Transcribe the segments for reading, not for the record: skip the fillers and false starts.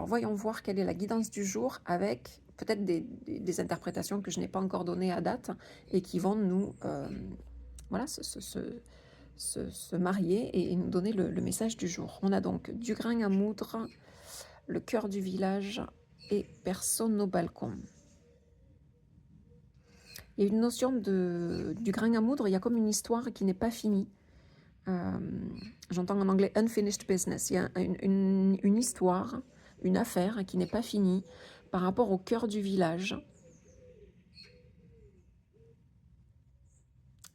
voyons voir quelle est la guidance du jour avec peut-être des interprétations que je n'ai pas encore données à date et qui vont nous voilà, se marier et nous donner le message du jour. On a donc du grain à moudre, le cœur du village et personne au balcon. Il y a une notion du grain à moudre, il y a comme une histoire qui n'est pas finie. J'entends en anglais unfinished business. Il y a une histoire, une affaire qui n'est pas finie par rapport au cœur du village.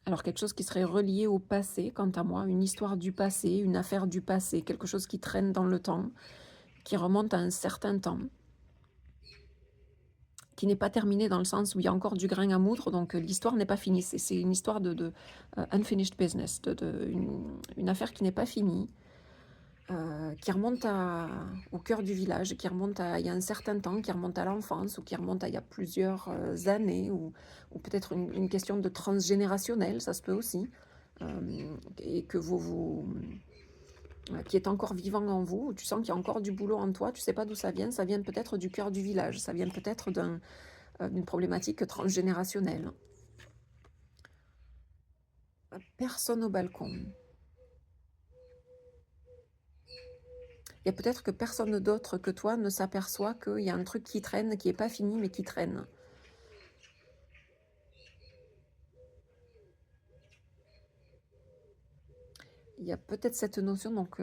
Alors quelque chose qui serait relié au passé, quant à moi, une histoire du passé, une affaire du passé, quelque chose qui traîne dans le temps, qui remonte à un certain temps, qui n'est pas terminé dans le sens où il y a encore du grain à moudre, donc l'histoire n'est pas finie. C'est une histoire de unfinished business, une affaire qui n'est pas finie, qui remonte au cœur du village, qui remonte à il y a un certain temps, qui remonte à l'enfance, ou qui remonte à il y a plusieurs années, ou peut-être une question de transgénérationnel, ça se peut aussi, et que qui est encore vivant en vous, tu sens qu'il y a encore du boulot en toi, tu sais pas d'où ça vient peut-être du cœur du village, ça vient peut-être d'une problématique transgénérationnelle. Personne au balcon. Il y a peut-être que personne d'autre que toi ne s'aperçoit qu'il y a un truc qui traîne, qui n'est pas fini, mais qui traîne. Il y a peut-être cette notion, donc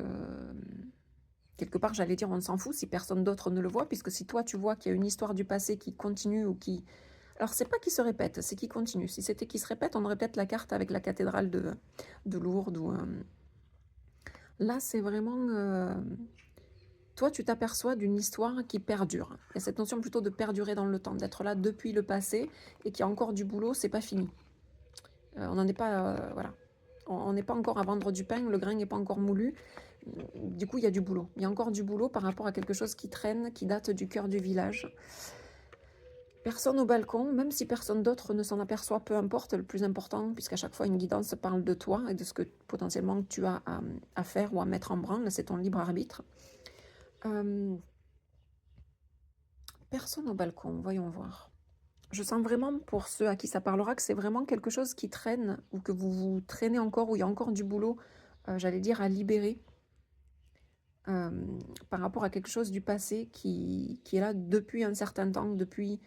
quelque part j'allais dire on s'en fout si personne d'autre ne le voit, puisque si toi tu vois qu'il y a une histoire du passé qui continue ou qui... Alors c'est pas qui se répète, c'est qui continue. Si c'était qui se répète, on aurait peut-être la carte avec la cathédrale de Lourdes. Ou, là c'est vraiment... toi tu t'aperçois d'une histoire qui perdure. Il y a cette notion plutôt de perdurer dans le temps, d'être là depuis le passé et qu'il y a encore du boulot, c'est pas fini. On n'en est pas... voilà. On n'est pas encore à vendre du pain, le grain n'est pas encore moulu. Du coup, il y a du boulot. Il y a encore du boulot par rapport à quelque chose qui traîne, qui date du cœur du village. Personne au balcon, même si personne d'autre ne s'en aperçoit, peu importe, le plus important, puisqu'à chaque fois une guidance parle de toi et de ce que potentiellement tu as à faire ou à mettre en branle, c'est ton libre arbitre. Personne au balcon, voyons voir. Je sens vraiment pour ceux à qui ça parlera que c'est vraiment quelque chose qui traîne ou que vous vous traînez encore, où il y a encore du boulot, j'allais dire, à libérer par rapport à quelque chose du passé qui est là depuis un certain temps, depuis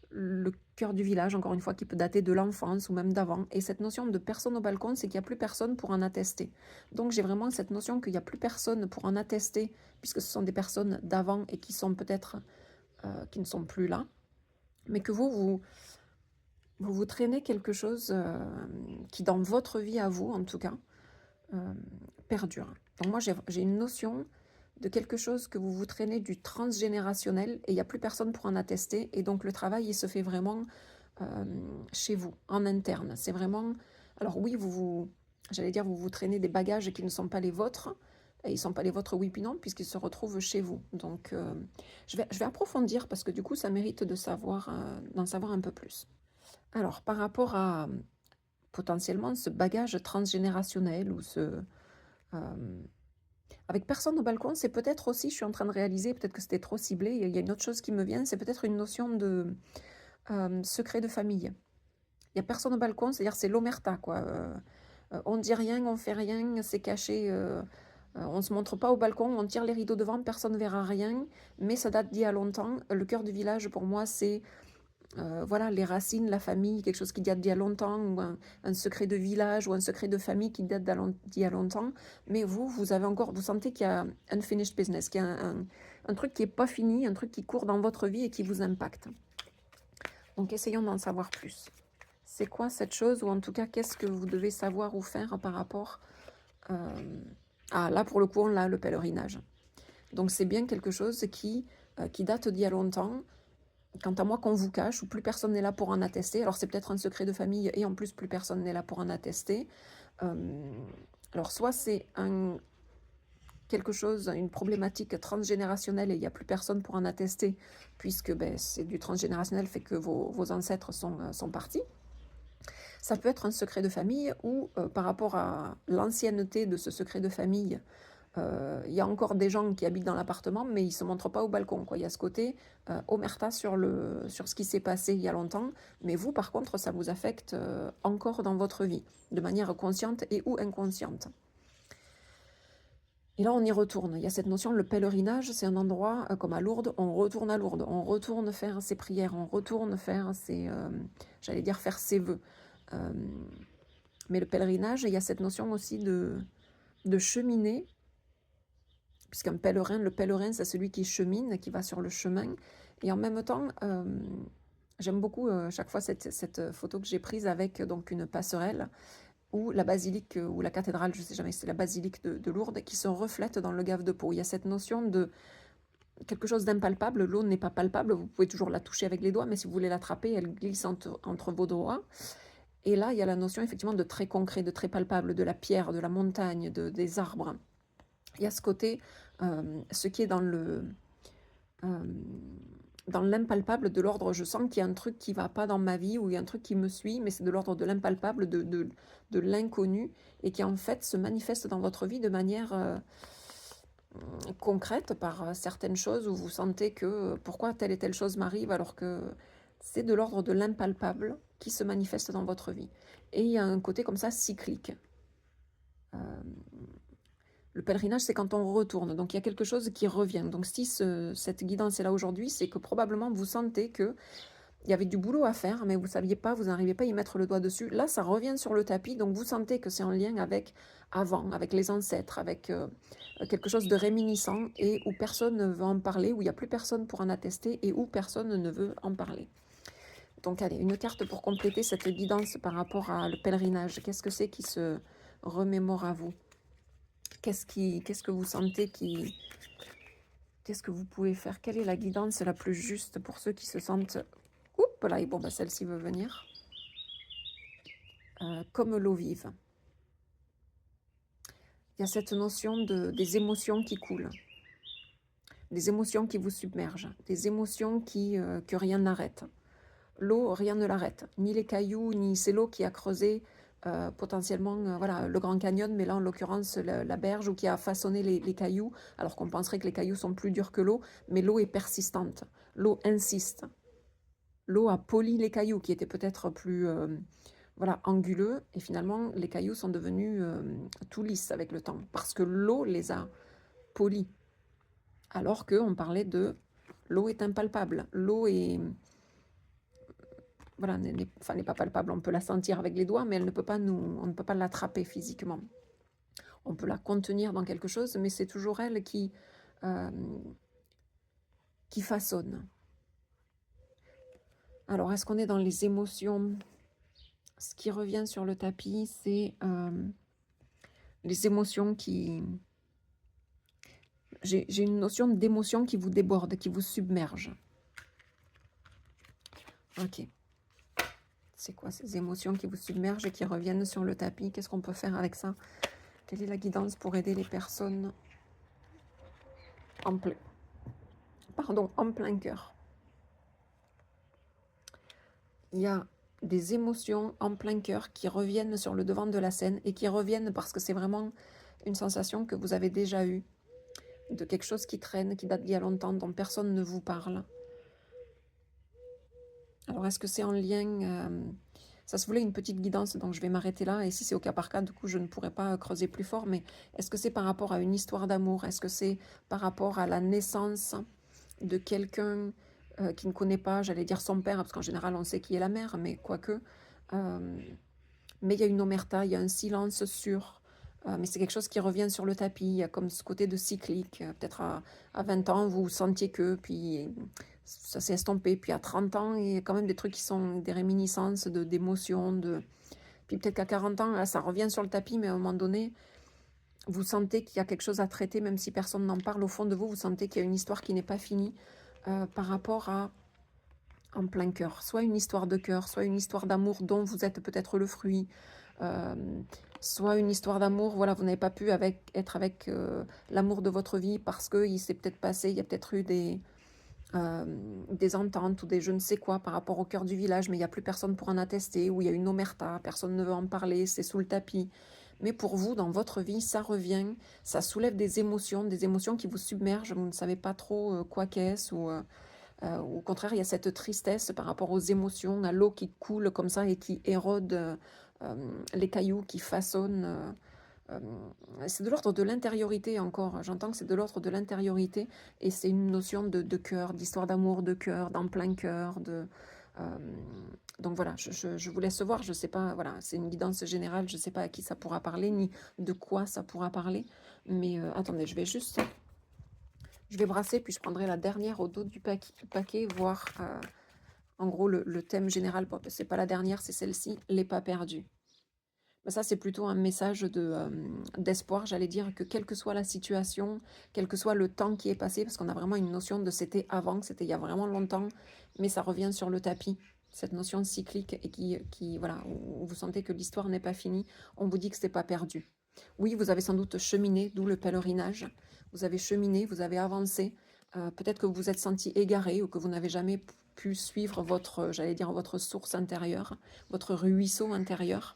le cœur du village, encore une fois, qui peut dater de l'enfance ou même d'avant. Et cette notion de personne au balcon, c'est qu'il n'y a plus personne pour en attester. Donc j'ai vraiment cette notion qu'il n'y a plus personne pour en attester, puisque ce sont des personnes d'avant et qui sont peut-être, qui ne sont plus là, mais que vous traînez quelque chose qui, dans votre vie à vous, en tout cas, perdure. Donc moi, j'ai une notion de quelque chose que vous traînez du transgénérationnel et il n'y a plus personne pour en attester. Et donc le travail, il se fait vraiment chez vous, en interne. C'est vraiment... Alors oui, j'allais dire, vous traînez des bagages qui ne sont pas les vôtres. Et ils ne sont pas les vôtres, oui puis non, puisqu'ils se retrouvent chez vous. Donc je vais approfondir parce que du coup, ça mérite d'en savoir un peu plus. Alors, par rapport à potentiellement ce bagage transgénérationnel ou avec personne au balcon, c'est peut-être aussi, je suis en train de réaliser, peut-être que c'était trop ciblé, il y a une autre chose qui me vient, c'est peut-être une notion de secret de famille. Il n'y a personne au balcon, c'est-à-dire c'est l'omerta, quoi. On dit rien, on fait rien, c'est caché, on ne se montre pas au balcon, on tire les rideaux devant, personne ne verra rien, mais ça date d'il y a longtemps. Le cœur du village, pour moi, c'est voilà, les racines, la famille, quelque chose qui date d'il y a longtemps, ou un secret de village, ou un secret de famille qui date d'il y a longtemps. Mais vous avez encore, vous sentez qu'il y a unfinished business, qu'il y a un truc qui n'est pas fini, un truc qui court dans votre vie et qui vous impacte. Donc essayons d'en savoir plus. C'est quoi cette chose, ou en tout cas, qu'est-ce que vous devez savoir ou faire par rapport là, pour le coup, on a le pèlerinage. Donc c'est bien quelque chose qui date d'il y a longtemps. Quant à moi, qu'on vous cache, ou plus personne n'est là pour en attester, alors c'est peut-être un secret de famille, et en plus, plus personne n'est là pour en attester. Alors soit c'est quelque chose, une problématique transgénérationnelle, et il n'y a plus personne pour en attester, puisque c'est du transgénérationnel, fait que vos ancêtres sont partis. Ça peut être un secret de famille, ou par rapport à l'ancienneté de ce secret de famille, Il y a encore des gens qui habitent dans l'appartement, mais ils ne se montrent pas au balcon, quoi. Il y a ce côté omerta sur ce qui s'est passé il y a longtemps, mais vous, par contre, ça vous affecte encore dans votre vie, de manière consciente et ou inconsciente. Et là, on y retourne. Il y a cette notion, le pèlerinage, c'est un endroit comme à Lourdes, on retourne à Lourdes, on retourne faire ses prières, on retourne faire j'allais dire faire ses vœux. Euh, mais le pèlerinage, il y a cette notion aussi de cheminer, puisqu'un pèlerin, le pèlerin, c'est celui qui chemine, qui va sur le chemin. Et en même temps, j'aime beaucoup chaque fois cette photo que j'ai prise avec donc une passerelle ou la basilique ou la cathédrale, je ne sais jamais, c'est la basilique de Lourdes, qui se reflète dans le gave de Pau. Il y a cette notion de quelque chose d'impalpable. L'eau n'est pas palpable, vous pouvez toujours la toucher avec les doigts, mais si vous voulez l'attraper, elle glisse entre vos doigts. Et là, il y a la notion effectivement de très concret, de très palpable, de la pierre, de la montagne, des arbres. Il y a ce côté, ce qui est dans l'impalpable, de l'ordre, je sens qu'il y a un truc qui ne va pas dans ma vie, ou il y a un truc qui me suit, mais c'est de l'ordre de l'impalpable, de l'inconnu, et qui en fait se manifeste dans votre vie de manière concrète par certaines choses où vous sentez que pourquoi telle et telle chose m'arrive alors que c'est de l'ordre de l'impalpable qui se manifeste dans votre vie. Et il y a un côté comme ça cyclique. Le pèlerinage, c'est quand on retourne, donc il y a quelque chose qui revient. Donc si cette guidance est là aujourd'hui, c'est que probablement vous sentez que il y avait du boulot à faire, mais vous ne saviez pas, vous n'arrivez pas à y mettre le doigt dessus. Là, ça revient sur le tapis, donc vous sentez que c'est en lien avec avant, avec les ancêtres, avec quelque chose de réminiscent et où personne ne veut en parler, où il n'y a plus personne pour en attester et où personne ne veut en parler. Donc allez, une carte pour compléter cette guidance par rapport à le pèlerinage. Qu'est-ce que c'est qui se remémore à vous? Qu'est-ce que vous sentez qui... Qu'est-ce que vous pouvez faire? Quelle est la guidance la plus juste pour ceux qui se sentent... Oups, là, et bon, bah, celle-ci veut venir. Comme l'eau vive. Il y a cette notion des émotions qui coulent, des émotions qui vous submergent, des émotions que rien n'arrête. L'eau, rien ne l'arrête, ni les cailloux, ni c'est l'eau qui a creusé potentiellement voilà, le Grand Canyon, mais là en l'occurrence la berge, ou qui a façonné les cailloux, alors qu'on penserait que les cailloux sont plus durs que l'eau, mais l'eau est persistante, l'eau insiste. L'eau a poli les cailloux qui étaient peut-être plus voilà, anguleux, et finalement les cailloux sont devenus tout lisses avec le temps, parce que l'eau les a polis, alors qu'on parlait de l'eau est impalpable, l'eau est... Voilà, n'est pas palpable, on peut la sentir avec les doigts, mais elle ne peut pas on ne peut pas l'attraper physiquement. On peut la contenir dans quelque chose, mais c'est toujours elle qui façonne. Alors, est-ce qu'on est dans les émotions? Ce qui revient sur le tapis, c'est les émotions qui... J'ai une notion d'émotion qui vous déborde, qui vous submerge. Ok. C'est quoi ces émotions qui vous submergent et qui reviennent sur le tapis? Qu'est-ce qu'on peut faire avec ça? Quelle est la guidance pour aider les personnes en plein cœur? Il y a des émotions en plein cœur qui reviennent sur le devant de la scène et qui reviennent parce que c'est vraiment une sensation que vous avez déjà eue, de quelque chose qui traîne, qui date d'il y a longtemps, dont personne ne vous parle. Alors, est-ce que c'est en lien... ça se voulait une petite guidance, donc je vais m'arrêter là. Et si c'est au cas par cas, du coup, je ne pourrais pas creuser plus fort. Mais est-ce que c'est par rapport à une histoire d'amour? Est-ce que c'est par rapport à la naissance de quelqu'un qui ne connaît pas, j'allais dire son père, parce qu'en général, on sait qui est la mère, mais quoique. Mais il y a une omerta, il y a un silence sur... mais c'est quelque chose qui revient sur le tapis. Il y a comme ce côté de cyclique. Peut-être à 20 ans, vous sentiez que, puis ça s'est estompé. Puis à 30 ans, il y a quand même des trucs qui sont des réminiscences d'émotions. Puis peut-être qu'à 40 ans, là, ça revient sur le tapis, mais à un moment donné, vous sentez qu'il y a quelque chose à traiter, même si personne n'en parle. Au fond de vous, vous sentez qu'il y a une histoire qui n'est pas finie par rapport à... en plein cœur, soit une histoire de cœur, soit une histoire d'amour dont vous êtes peut-être le fruit, soit une histoire d'amour, voilà, vous n'avez pas pu être avec l'amour de votre vie parce qu'il s'est peut-être passé, il y a peut-être eu des ententes ou des je ne sais quoi par rapport au cœur du village, mais il n'y a plus personne pour en attester, ou il y a une omerta, personne ne veut en parler, c'est sous le tapis. Mais pour vous, dans votre vie, ça revient, ça soulève des émotions qui vous submergent, vous ne savez pas trop quoi qu'est-ce, ou au contraire, il y a cette tristesse par rapport aux émotions, à l'eau qui coule comme ça et qui érode les cailloux, qui façonnent. C'est de l'ordre de l'intériorité encore. J'entends que c'est de l'ordre de l'intériorité et c'est une notion de cœur, d'histoire d'amour de cœur, d'en plein cœur. Euh, donc voilà, je vous laisse voir. Je sais pas, voilà, c'est une guidance générale. Je ne sais pas à qui ça pourra parler ni de quoi ça pourra parler. Mais attendez, je vais brasser puis je prendrai la dernière au dos du paquet voir en gros le thème général. Bon, c'est pas la dernière, c'est celle-ci, les pas perdus. Ça, c'est plutôt un message d'espoir, j'allais dire, que quelle que soit la situation, quel que soit le temps qui est passé, parce qu'on a vraiment une notion de c'était avant, que c'était il y a vraiment longtemps, mais ça revient sur le tapis, cette notion cyclique, et voilà, où vous sentez que l'histoire n'est pas finie, on vous dit que c'est pas perdu. Oui, vous avez sans doute cheminé, d'où le pèlerinage, vous avez cheminé, vous avez avancé, peut-être que vous vous êtes senti égaré, ou que vous n'avez jamais pu suivre votre, j'allais dire, votre source intérieure, votre ruisseau intérieur,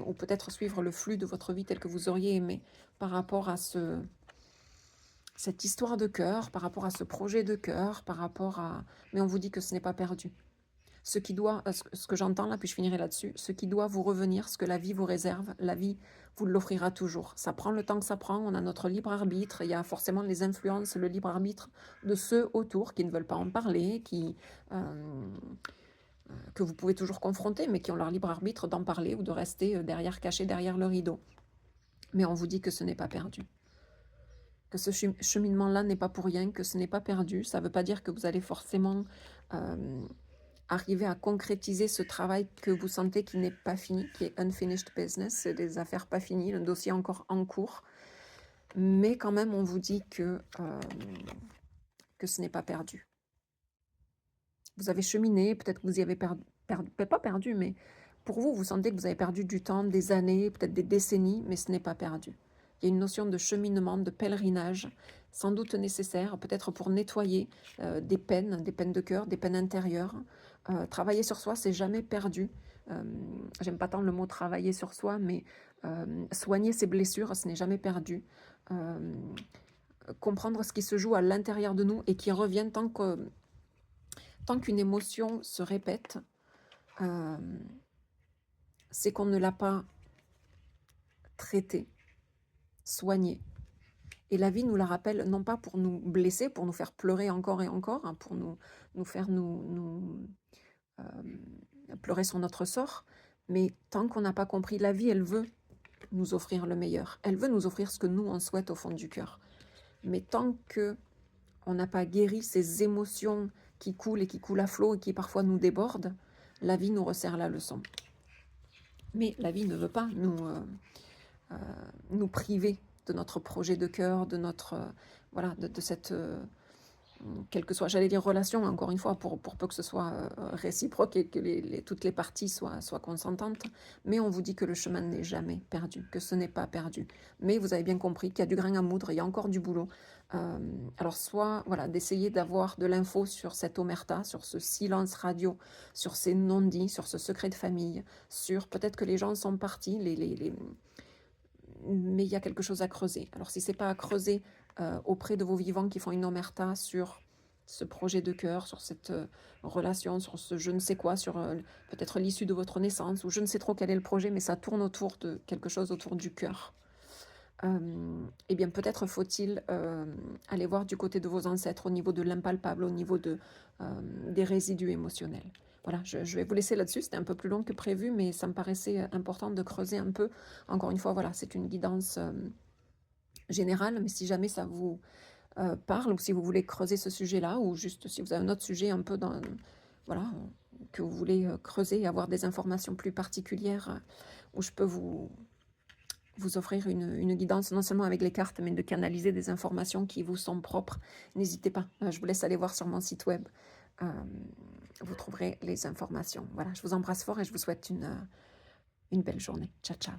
ou peut-être suivre le flux de votre vie tel que vous auriez aimé par rapport à cette histoire de cœur, par rapport à ce projet de cœur, par rapport à... Mais on vous dit que ce n'est pas perdu. Ce qui doit, ce que j'entends là, puis je finirai là-dessus, ce qui doit vous revenir, ce que la vie vous réserve, la vie vous l'offrira toujours. Ça prend le temps que ça prend, on a notre libre arbitre, il y a forcément les influences, le libre arbitre de ceux autour qui ne veulent pas en parler, que vous pouvez toujours confronter, mais qui ont leur libre arbitre d'en parler ou de rester derrière, caché derrière le rideau. Mais on vous dit que ce n'est pas perdu. Que ce cheminement-là n'est pas pour rien, que ce n'est pas perdu. Ça ne veut pas dire que vous allez forcément arriver à concrétiser ce travail que vous sentez qui n'est pas fini, qui est unfinished business, c'est des affaires pas finies, le dossier encore en cours. Mais quand même, on vous dit que ce n'est pas perdu. Vous avez cheminé, peut-être que vous y avez peut-être pas perdu, mais pour vous, vous sentez que vous avez perdu du temps, des années, peut-être des décennies, mais ce n'est pas perdu. Il y a une notion de cheminement, de pèlerinage, sans doute nécessaire, peut-être pour nettoyer des peines de cœur, des peines intérieures. Travailler sur soi, c'est jamais perdu. J'aime pas tant le mot travailler sur soi, mais soigner ses blessures, ce n'est jamais perdu. Comprendre ce qui se joue à l'intérieur de nous et qui revient tant qu'une émotion se répète, c'est qu'on ne l'a pas traitée, soignée. Et la vie nous la rappelle, non pas pour nous blesser, pour nous faire pleurer encore et encore, hein, pour nous faire pleurer sur notre sort, mais tant qu'on n'a pas compris, la vie, elle veut nous offrir le meilleur. Elle veut nous offrir ce que nous, on souhaite au fond du cœur. Mais tant que on n'a pas guéri ces émotions qui coulent à flot et qui parfois nous débordent, la vie nous resserre la leçon. Mais la vie ne veut pas nous priver de notre projet de cœur, de notre voilà, de cette quelle que soit, j'allais dire relation, encore une fois, pour peu que ce soit réciproque et que toutes les parties soient consentantes, mais on vous dit que le chemin n'est jamais perdu, que ce n'est pas perdu. Mais vous avez bien compris qu'il y a du grain à moudre, il y a encore du boulot. Alors soit voilà, d'essayer d'avoir de l'info sur cette omerta, sur ce silence radio, sur ces non-dits, sur ce secret de famille, sur peut-être que les gens sont partis, mais il y a quelque chose à creuser. Alors si c'est pas à creuser auprès de vos vivants qui font une omerta sur ce projet de cœur, sur cette relation, sur ce je ne sais quoi, sur peut-être l'issue de votre naissance, ou je ne sais trop quel est le projet, mais ça tourne autour de quelque chose autour du cœur. Eh bien peut-être faut-il aller voir du côté de vos ancêtres, au niveau de l'impalpable, au niveau des résidus émotionnels. Voilà, je vais vous laisser là-dessus, c'était un peu plus long que prévu, mais ça me paraissait important de creuser un peu. Encore une fois, voilà, c'est une guidance générale, mais si jamais ça vous parle, ou si vous voulez creuser ce sujet-là, ou juste si vous avez un autre sujet un peu voilà, que vous voulez creuser et avoir des informations plus particulières, où je peux vous offrir une guidance, non seulement avec les cartes, mais de canaliser des informations qui vous sont propres, n'hésitez pas. Je vous laisse aller voir sur mon site web. Vous trouverez les informations. Voilà, je vous embrasse fort et je vous souhaite une belle journée. Ciao, ciao.